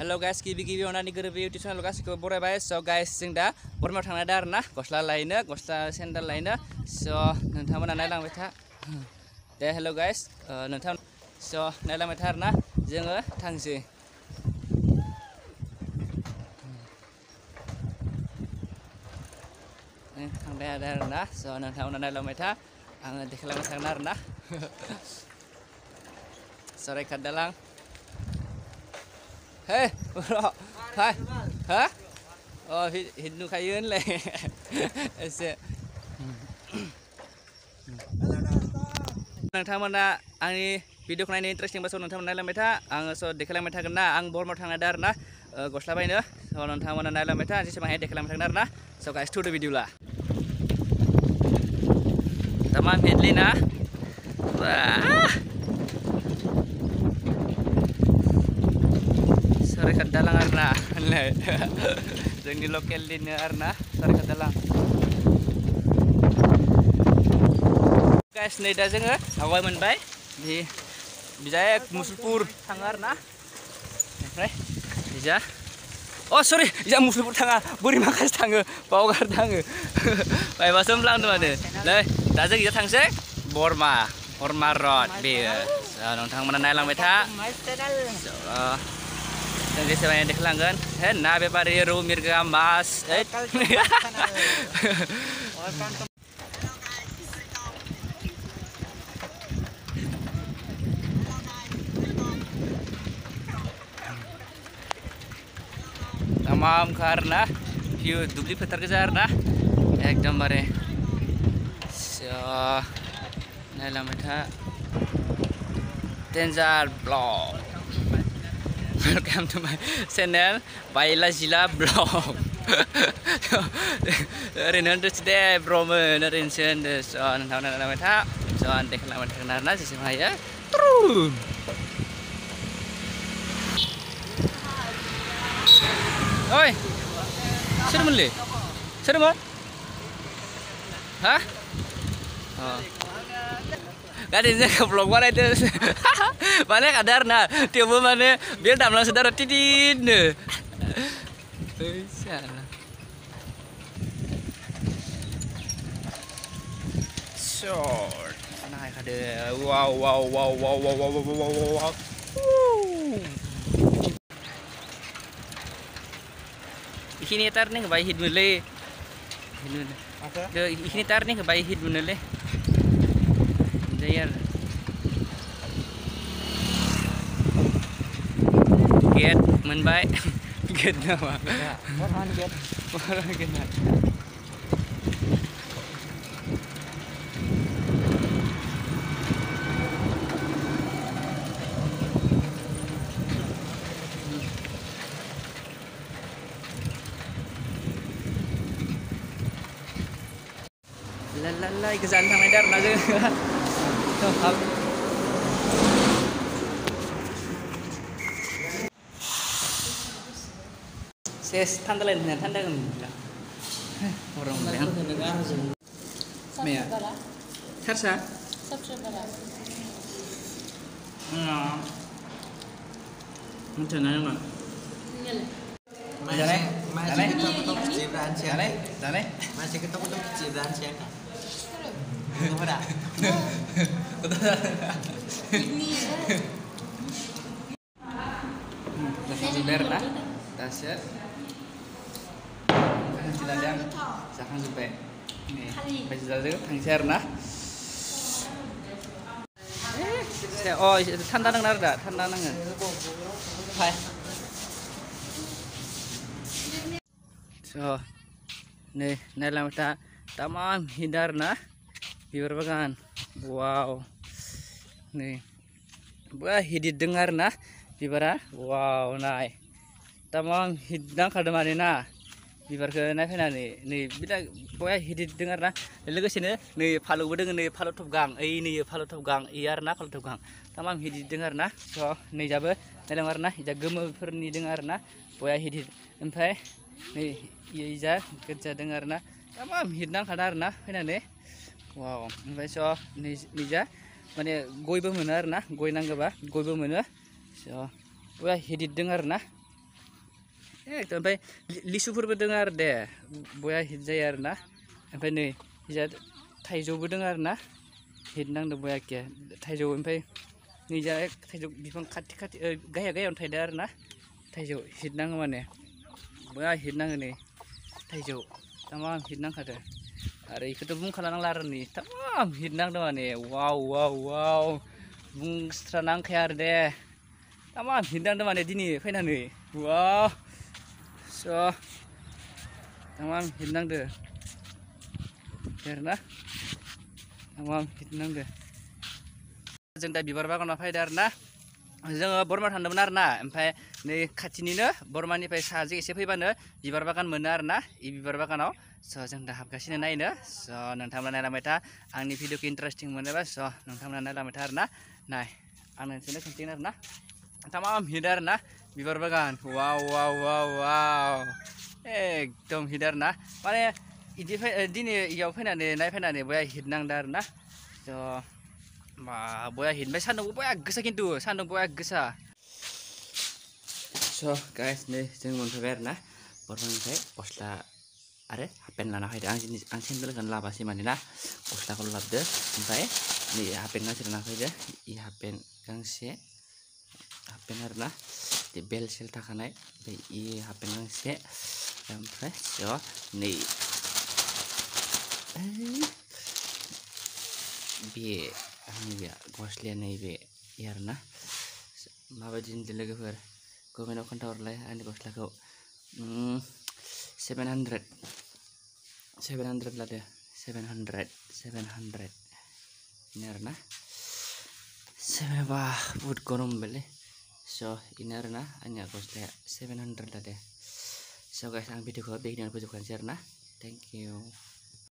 Hello guys, गिबि अनानि गोरबो YouTube channel गासिखौबो बरायबाय। So guys, जों दा बरमायाव थांना दा आरोना गस्ला लायनो, गस्ला सेन्देल लायनो। So नोंथांमोना नायलांबाय था। दे hello guys, नोंथां so नायलांबाय था आरोना जोङो थांसै। थांबाय आरोना so नोंथांमोना नायलांबाय था। आङो देखायलांबाय थागोन आरोना। Sorry dalang. Hei, bro, hai, hah? Oh, hidnu kayun le. Ese. नोंथांमोना आंनि भिडिअखौ नायनो इन्टारेस्टिं बासो नोंथांमोना नायलांबाय था। आङो स' देखायलांबाय थागोन ना आं बरमायाव थांना दा आरोना गस्ला बायनो। स' नोंथांमोना नायलांबाय था जेसेबां हायो देखायलांबाय थागोन आरोना। स' guys to the video tamam हेडलिना Sarekat dalang arna जोंनि लकेलनिनो आरोना सारेkat dalang guys नै दा जोङो आवगाय मोनबाय बिजाय मुसलपुर थाङो आरोना ओमफ्राय बिजा अ सरि बिजा मुसलपुर थाङा बोरै माखासे थाङो बावगारदों आङो बायबासो होनफ्लांदों माने नै दा जों बिजा थांसै बरमा रड बेयो नोंथांमोना नायलांबाय था जों जेसेबां देखायलांगोन हे ना बेपारि रौ मिरगा मास तमाम karena view दुब्लि फोथार गोजा आरोना एकदमबारे नायलांबाय था डेन्जार blog Welcome to my channel Baila Zila Blog ओरैनो दे ब्रमोन ओरैनोसो होनदो स' नोंथांमोना नायलांबाय था स' आं देखायलांबाय थागोन आरोना जेसेबां हायो Oi, soरमोनलै सोरमोन हा गारिजों ब्लग बानायदो माने खादो आरोना थेवबो माने बे दामलांसो दा टिटिनो short नायखादो wow Ini tar nih kebayi hit mulai ini tar nih kebayi hit mulai Jayar get menbaik get nama orang get Lalai kesan thằng này đẹp mà chứ không ses thanda lên nè thanda gần orang bilang mẹ thật sao không chờ này không Dale, masih ketok-ketok cibraan siapa? Apa dah? Ini. Langsung sudah dah. Tasya. Ciladang. Sakan sampai. Nih, baju dulu tangser nah. Oh, tanda nang narda, tanda nang. Hai. So, nih naik ta tamam hindar na biar bagan wow nih buah hidit dengar na bibara wow naik tamam hidang kada mana na bibar ke naik fena nih bila buah hidit dengar na lalu sini nih palu bedeng nih palu top gang ini palu top gang iar na palu top gang tamam hidit dengar na so nih jabe naik na jaga memper nih dengar na buah hidit empai nih iya kerja dengar na tamam hidang kadar na fena wow ओमफ्राय स' निजा माने गयबो मोनो आरोना गय नांगौबा गयबो मोनो स' बुया हिदिददों आरोना एकदम ओमफ्राय लिसुफोरबो दङ आरो दे बया हिट जायो आरो ना ओमफ्राय नै जा थाइजौबो दङ आरो ना हिट नांदों बयाके थाइजौ ओमफ्राय नैजा थाइजौ बिफां खाथि खाथि गाहाय गाहायावनो थायदो आरो ना थाइजौ हिट नाङो माने बया हिट नाङो नै थाइजौ तामाम हिट नांखादो आरो इखौथ' बुंखाला नांला आरो नै तामाम हिट नांदों माने वाव वाव वाव बुंस्रा नांखाया आरो दे तामाम हिट नांदों माने दिनै फैनानै वाव स' तामाम हिट नांदो आरोना तामाम हिट नांदो जों दा बिबार बागानाव फैदो आरो ना जोङो बरमा थांदोंमोन आरो ना ओमफ्राय नै खाथिनिनो बरमानिफ्राय साहाजों एसे फैबानो बिबार बागान मोनो आरो ना इ बिबार बागानाव स' जों दा हाबगासिनो नायनो स' नोंथांमोना नायलांबाय था आंनि भिडिअखौ इन्टारेस्टिं मोनोबा स' नोंथांमोना नायलांबाय था आरो ना नाय आं नोंसोरनो खोन्थिगोन आरो ना तामाम हिट आरो ना बिबार बागान वाव वाव वाव वाव एकदम हिट आरो ना माने इदि दिनै इयाव फैनानै नायफैनानै बया हिट नांदो आरो ना स' मा बया हिट ओमफ्राय सान्दुंबो बया गोसा खिन्थु सान्दुं बया गोसा स' गाइस नै जों मोनफैबाय आरो ना बरमानिफ्राय गस्ला आरो हाफपेन्ट लाना फैदो आं सेन्देलखौनो लाबासै माने ना गस्लाखौल' लाबोदो ओमफ्राय नै हाफपेन्ट गांसे लाना फैदो इ हाफपेन्ट गांसे हाफपेन्ट आरो ना बेल सेल थाखानाय ओमफ्राय इ हाफपेन्ट गांसे ओमफ्राय स' नै बे आंनिया गस्लाया नैबे आरो ना माबायदि होनदों लोगोफोर कमेन्टआव खोन्थाहरलाय आंनि गस्लाखौ 700 लादो 700 ini arena sebab buat konom beli so ini arena hanya kosnya 700 lah deh so guys ang video ko bigyan po kan sir na thank you